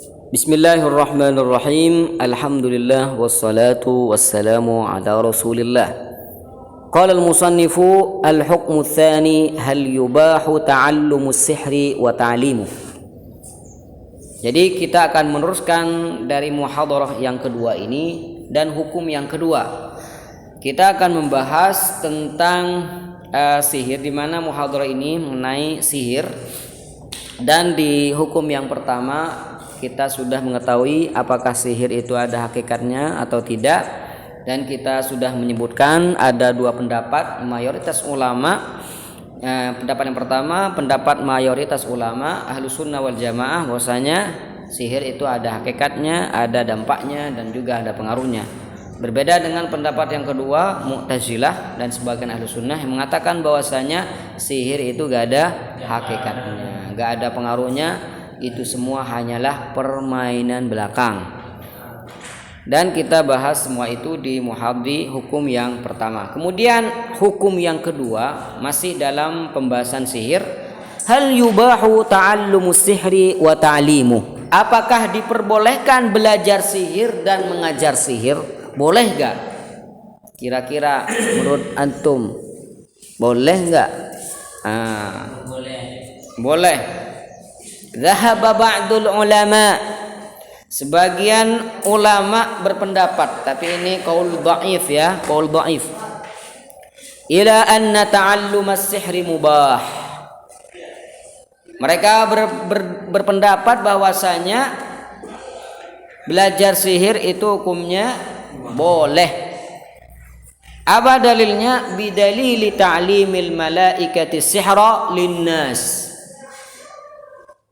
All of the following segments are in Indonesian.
Bismillahirrahmanirrahim. Alhamdulillah wassalatu wassalamu ala Rasulillah. Qala al-musannifu al-hukmu tsani hal yubahu ta'allumu sihri wa ta'limu. Jadi kita akan meneruskan dari muhadarah yang kedua ini dan hukum yang kedua. Kita akan membahas tentang sihir, di mana muhadarah ini mengenai sihir, dan di hukum yang pertama kita sudah mengetahui apakah sihir itu ada hakikatnya atau tidak, dan kita sudah menyebutkan ada dua pendapat mayoritas ulama. Pendapat yang pertama, pendapat mayoritas ulama Ahlus Sunnah wal Jamaah, bahwasanya sihir itu ada hakikatnya, ada dampaknya, dan juga ada pengaruhnya. Berbeda dengan pendapat yang kedua, Mu'tazilah dan sebagian Ahlus Sunnah yang mengatakan bahwasanya sihir itu gak ada hakikatnya, gak ada pengaruhnya, itu semua hanyalah permainan belakang. Dan kita bahas semua itu di muhadhi hukum yang pertama. Kemudian hukum yang kedua masih dalam pembahasan sihir. Hal yubahu ta'allumu sihri wa ta'limu. Apakah diperbolehkan belajar sihir dan mengajar sihir? Boleh gak? Kira-kira menurut antum boleh gak? Boleh. Zahaba ba'dul ulama, sebagian ulama berpendapat, tapi ini qaul dhaif ya, qaul dhaif, ila anna ta'allum as-sihri mubah. Mereka berpendapat bahwasanya belajar sihir itu hukumnya boleh. Apa dalilnya? Bidalili ta'limil malaikati sihra linnas.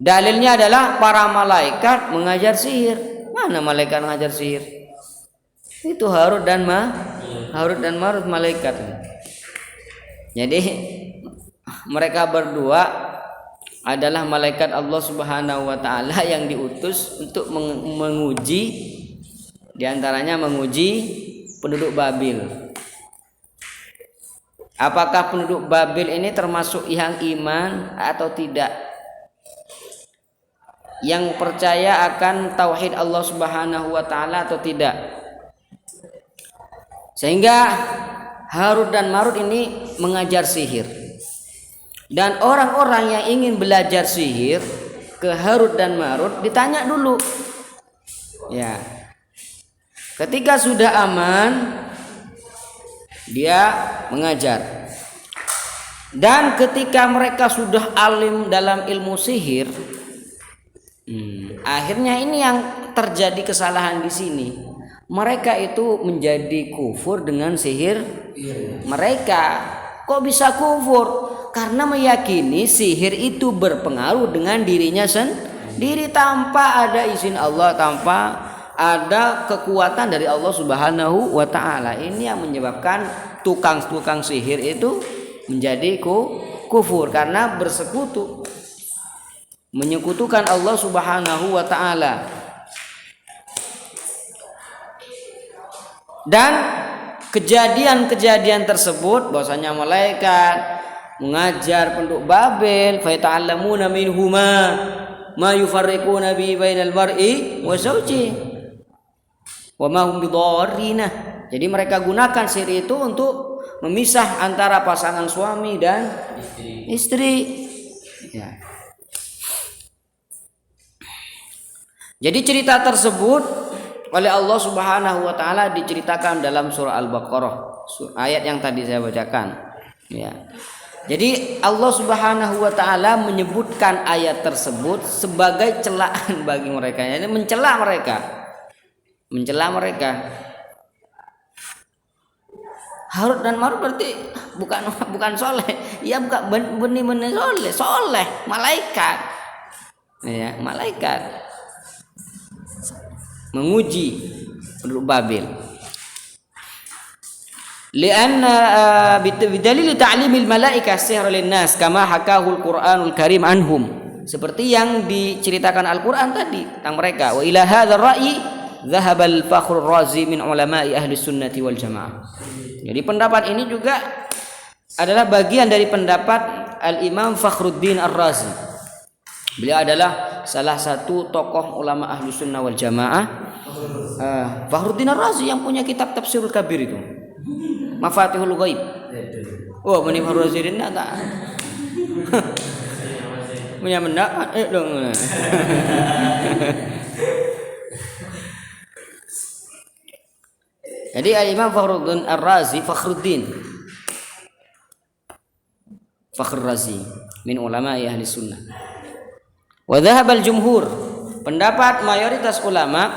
Dalilnya adalah para malaikat mengajar sihir. Mana malaikat mengajar sihir? Itu Harut dan Marut malaikat. Jadi mereka berdua adalah malaikat Allah Subhanahu wa taala yang diutus untuk menguji, diantaranya menguji penduduk Babil. Apakah penduduk Babil ini termasuk yang iman atau tidak, yang percaya akan tauhid Allah Subhanahu wa taala atau tidak. Sehingga Harut dan Marut ini mengajar sihir. Dan orang-orang yang ingin belajar sihir ke Harut dan Marut ditanya dulu. Ya. Ketika sudah aman, dia mengajar. Dan ketika mereka sudah alim dalam ilmu sihir, akhirnya ini yang terjadi kesalahan di sini. Mereka itu menjadi kufur dengan sihir mereka. Kok bisa kufur? Karena meyakini sihir itu berpengaruh dengan dirinya sendiri tanpa ada izin Allah, tanpa ada kekuatan dari Allah Subhanahu wa taala. Ini yang menyebabkan tukang sihir itu menjadi kufur karena bersekutu, menyekutukan Allah Subhanahu wa taala. Dan kejadian-kejadian tersebut bahwasanya malaikat mengajar penduduk Babel, fa ta'allamuna minhuma ma yufarriquna bi bainal mar'i wa zawji wa ma hum bidarrina. Jadi mereka gunakan sihir itu untuk memisah antara pasangan suami dan istri. Ya. Jadi cerita tersebut oleh Allah Subhanahu wa taala diceritakan dalam surah Al-Baqarah, ayat yang tadi saya bacakan. Ya. Jadi Allah Subhanahu wa taala menyebutkan ayat tersebut sebagai celaan bagi mereka. Jadi mencela mereka. Harut dan Marut berarti bukan soleh. Ya bukan benih-benih soleh, malaikat. Ya, malaikat menguji penduduk Babil. Lianna bidalil ta'limil malaikah sihr linnas kama hakahu al-Qur'anul Karim anhum, seperti yang diceritakan Al-Qur'an tadi tentang mereka. Wa ila hadzal ra'yi dhahaba al-Fakhrur Razi min ulama'i ahli sunnati wal jamaah. Jadi pendapat ini juga adalah bagian dari pendapat Al-Imam Fakhruddin Ar-Razi Beliau adalah salah satu tokoh ulama ahlu sunnah wal jamaah, Fakhruddin Ar-Razi yang punya kitab Tafsirul Kabir itu, Mafatihul Ghaib. Oh, ini Fakhruddin tak punya mendapat dong. Jadi Imam Fakhruddin Ar-Razi, Fakhr Razi min ulama ahli sunnah. Wa dhahabal jumhur, pendapat mayoritas ulama,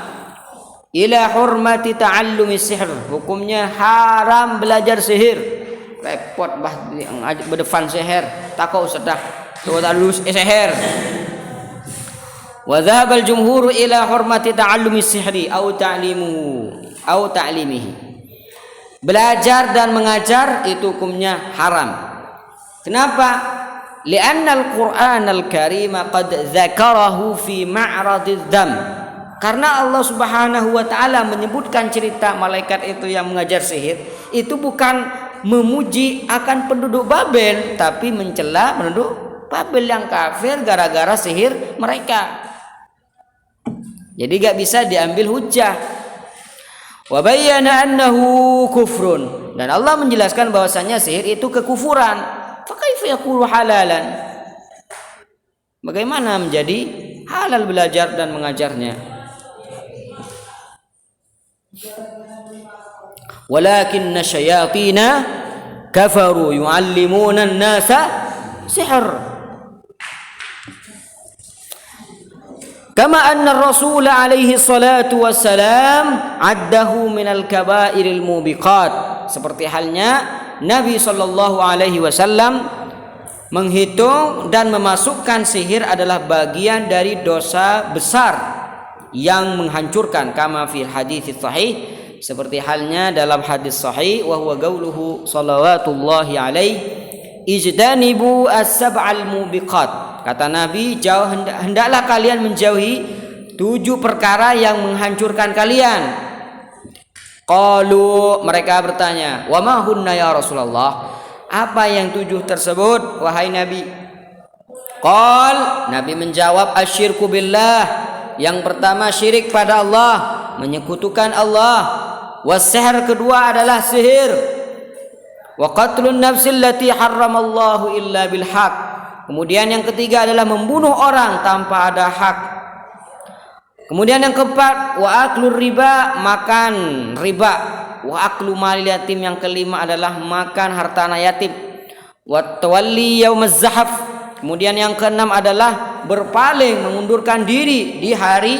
ila hurmati ta'allumi sihr, hukumnya haram belajar sihir. Repot bah berdepan sihir, takau sedak tu lulus sihir. Wa dhahabal jumhur ila hurmati ta'allumi sihri au ta'limuhu au ta'limihi. Belajar dan mengajar itu hukumnya haram. Kenapa? Li'anna al-Qur'an al-Karim qad dzakarahu fi ma'radidz dzam. Karena Allah Subhanahu wa taala menyebutkan cerita malaikat itu yang mengajar sihir, itu bukan memuji akan penduduk Babel, tapi mencela penduduk Babel yang kafir gara-gara sihir mereka. Jadi gak bisa diambil hujah. Wa bayyana annahu kufrun, dan Allah menjelaskan bahwasanya sihir itu kekufuran. Fakaifa yaqulu halalan? Bagaimana menjadi halal belajar dan mengajarnya? Walakinna syayatina kafaru yu'allimuna an-nasa sihr. Kama anna ar-rasul alaihi salatu wassalam addahu minal kabairil mubiqat. Seperti halnya Nabi sallallahu alaihi wasallam menghitung dan memasukkan sihir adalah bagian dari dosa besar yang menghancurkan, kama fil hadits sahih, seperti halnya dalam hadis sahih, wa huwa qauluhu shallawatullahi alaihi ijtanibu as-sab'al mubiqat. Kata Nabi, hendaklah kalian menjauhi 7 perkara yang menghancurkan kalian. Qalu, mereka bertanya, wa ma hunna ya Rasulullah? Apa yang 7 tersebut wahai Nabi? Qal, Nabi menjawab, asyirku billah. Yang pertama syirik pada Allah, menyekutukan Allah. Wasihr, kedua adalah sihir. Wa qatlun nafsil lati harramallahu illa bil haq. Kemudian yang ketiga adalah membunuh orang tanpa ada hak. Kemudian yang keempat, wa aklur riba, makan riba. Wa aklu malil yatim, yang kelima adalah makan harta anak yatim. Wa tawalli yaumaz zahaf. Kemudian yang keenam adalah berpaling, mengundurkan diri di hari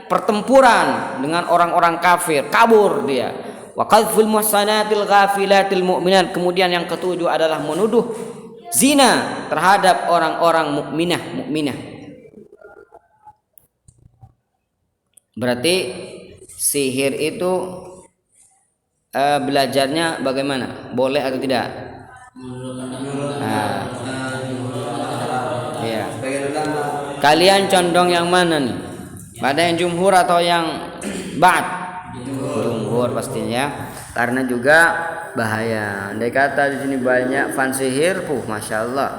pertempuran dengan orang-orang kafir, kabur dia. Wa qadful muhsanatil ghafilatil mu'minat. Kemudian yang ketujuh adalah menuduh zina terhadap orang-orang mukminah. Berarti sihir itu belajarnya bagaimana? Boleh atau tidak? Nah, ya. Kalian condong yang mana nih? Pada yang jumhur atau yang ba'd? Jumhur pastinya, karena juga bahaya. Andai kata di sini banyak fan sihir, masya Allah.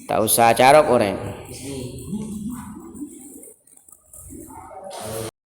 Tak usah carok orang.